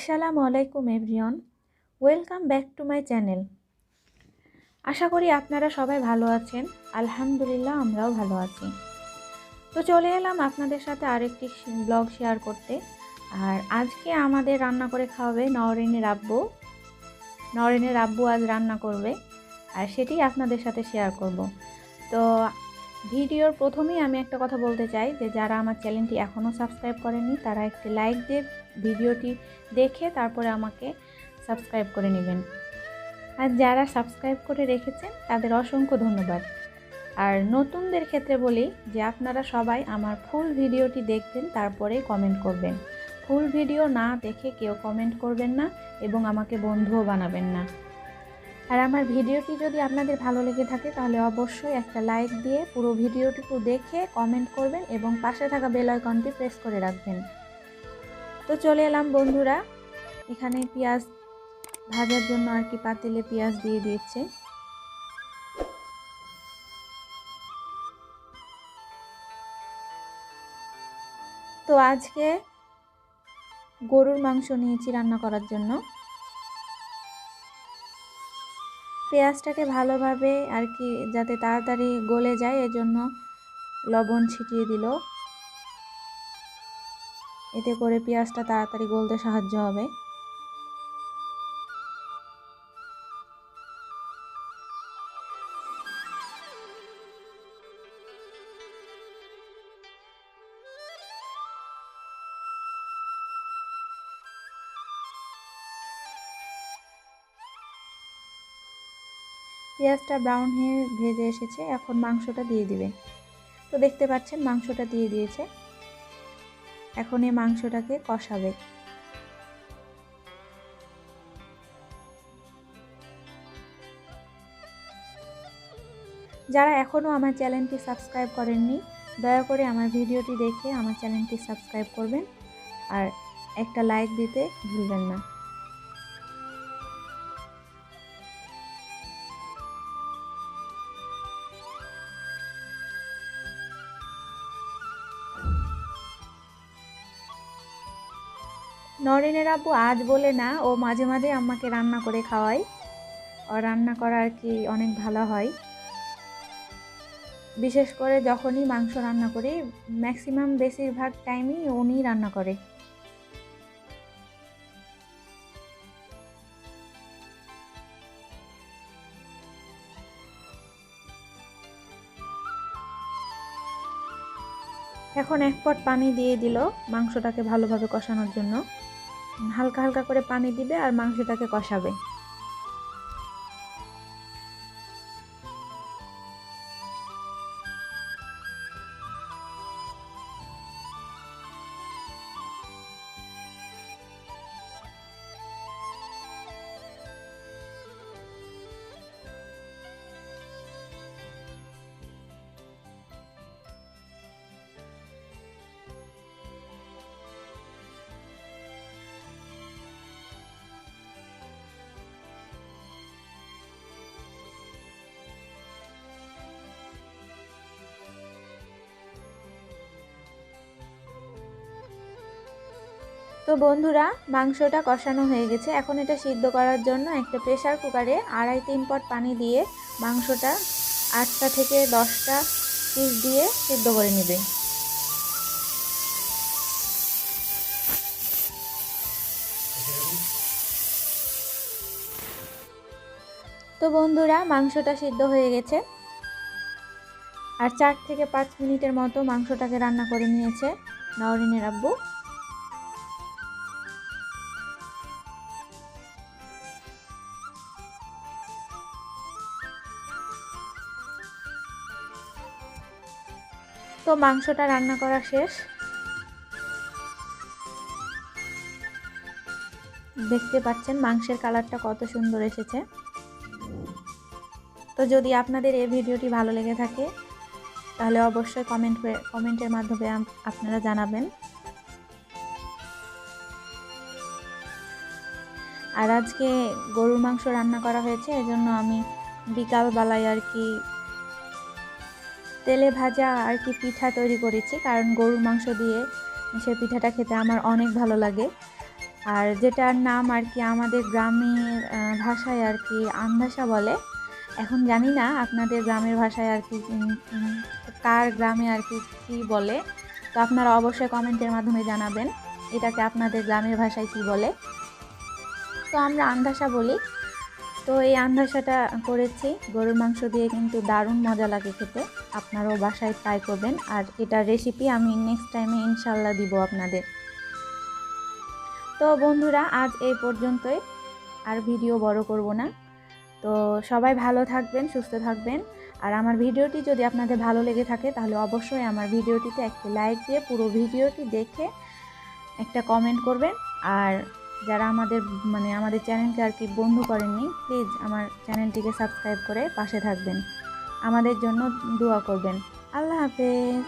আসসালামু আলাইকুম everyone, welcome back to my channel. আশা করি আপনারা সবাই ভালো আছেন। আলহামদুলিল্লাহ আমরাও ভালো আছি। তো চলে এলাম আপনাদের সাথে আরেকটি ব্লগ শেয়ার করতে। আর আজকে আমাদের রান্না করে খাওয়াবে নওরিনের আব্বু। নওরিনের আব্বু আজ রান্না করবে আর সেটি আপনাদের সাথে শেয়ার করব। তো ভিডিওর প্রথমেই আমি একটা কথা বলতে চাই যে যারা আমার চ্যানেলটি এখনও সাবস্ক্রাইব করেনি তারা একটি লাইক দিয়ে ভিডিওটি দেখে তারপরে আমাকে সাবস্ক্রাইব করে নেবেন। আর যারা সাবস্ক্রাইব করে রেখেছেন তাদের অসংখ্য ধন্যবাদ। আর নতুনদের ক্ষেত্রে বলি যে আপনারা সবাই আমার ফুল ভিডিওটি দেখবেন, তারপরে কমেন্ট করবেন। ফুল ভিডিও না দেখে কেউ কমেন্ট করবেন না এবং আমাকে বন্ধুও বানাবেন না। আর আমার ভিডিওটি যদি আপনাদের ভালো লেগে থাকে তাহলে অবশ্যই একটা লাইক দিয়ে পুরো ভিডিওটুকু দেখে কমেন্ট করবেন এবং পাশে থাকা বেল আইকনটি প্রেস করে রাখবেন। তো চলে এলাম বন্ধুরা, এখানে পেঁয়াজ ভাজার জন্য আর কি পাতিলে পেঁয়াজ দিয়ে দিয়েছে। তো আজকে গরুর মাংস নিয়েছি রান্না করার জন্য। পেঁয়াজটাকে ভালোভাবে আর কি যাতে তাড়াতাড়ি গলে যায় এজন্য লবণ ছিটিয়ে দিল, এতে করে পেঁয়াজটা তাড়াতাড়ি গলতে সাহায্য হবে। পেঁয়াজটা ব্রাউন হয়ে ভেজে এসেছে, এখন মাংসটা দিয়ে দিবে। তো দেখতে পাচ্ছেন মাংসটা দিয়ে দিয়েছে। এখন এই মাংসটাকে কষাবে। যারা এখনও আমার চ্যানেলটি সাবস্ক্রাইব করেননি দয়া করে আমার ভিডিওটি দেখে আমার চ্যানেলটি সাবস্ক্রাইব করবেন আর একটা লাইক দিতে ভুলবেন না। নওরিনের আব্বু আজ বলে না, ও মাঝে মাঝে আমাকে রান্না করে খাওয়ায়। ও রান্না করা আর কি অনেক ভালো হয়। বিশেষ করে যখনই মাংস রান্না করি ম্যাক্সিমাম বেশিরভাগ টাইমই উনিই রান্না করে। এখন এক পট পানি দিয়ে দিল মাংসটাকে ভালোভাবে কষানোর জন্য। হালকা হালকা করে পানি দিবে আর মাংসটাকে কষাবে। তো বন্ধুরা মাংসটা কষানো হয়ে গেছে। এখন এটা সিদ্ধ করার জন্য একটা প্রেসার কুকারে 2.5-3 পট পানি দিয়ে মাংসটা 8টা থেকে 10টা পিস দিয়ে সিদ্ধ করে নেবে। তো বন্ধুরা মাংসটা সিদ্ধ হয়ে গেছে আর 4 থেকে 5 মিনিটের মতো মাংসটাকে রান্না করে নিয়েছে নওরিনের আব্বু। তো মাংসটা রান্না করা শেষ। দেখতে পাচ্ছেন মাংসের কালারটা কত সুন্দর এসেছে। তো যদি আপনাদের এই ভিডিওটি ভালো লেগে থাকে তাহলে অবশ্যই কমেন্টের মাধ্যমে আপনারা জানাবেন। আর আজকে গরুর মাংস রান্না করা হয়েছে এজন্য আমি বিকালবেলায় আর কি তেলে ভাজা আর কি পিঠা তৈরি করেছি, কারণ গরুর মাংস দিয়ে সে পিঠাটা খেতে আমার অনেক ভালো লাগে। আর যেটার নাম আর কি আমাদের গ্রামের ভাষায় আর কি আন্ধাসা বলে। এখন জানি না আপনাদের গ্রামের ভাষায় আর কি কার গ্রামে আর কি কী বলে, তো আপনারা অবশ্যই কমেন্টের মাধ্যমে জানাবেন এটাকে আপনাদের গ্রামের ভাষায় কি বলে। তো আমরা আন্ধাসা বলি। তো এই আন্ধাসাটা করেছি গরুর মাংস দিয়ে, কিন্তু দারুণ মজা লাগে খেতে। আপনারাও বাসায় ট্রাই করবেন, আর এটার রেসিপি আমি নেক্সট টাইমে ইনশাল্লাহ দিব আপনাদের। তো বন্ধুরা আজ এই পর্যন্তই, আর ভিডিও বড় করব না। তো সবাই ভালো থাকবেন, সুস্থ থাকবেন। আর আমার ভিডিওটি যদি আপনাদের ভালো লেগে থাকে তাহলে অবশ্যই আমার ভিডিওটিতে একটি লাইক দিয়ে পুরো ভিডিওটি দেখে একটা কমেন্ট করবেন। আর যারা আমাদের চ্যানেলকে আর কি বন্ধু করেননি, প্লিজ আমার চ্যানেলটিকে সাবস্ক্রাইব করে পাশে থাকবেন, আমাদের জন্য দোয়া করবেন। আল্লাহ হাফেজ।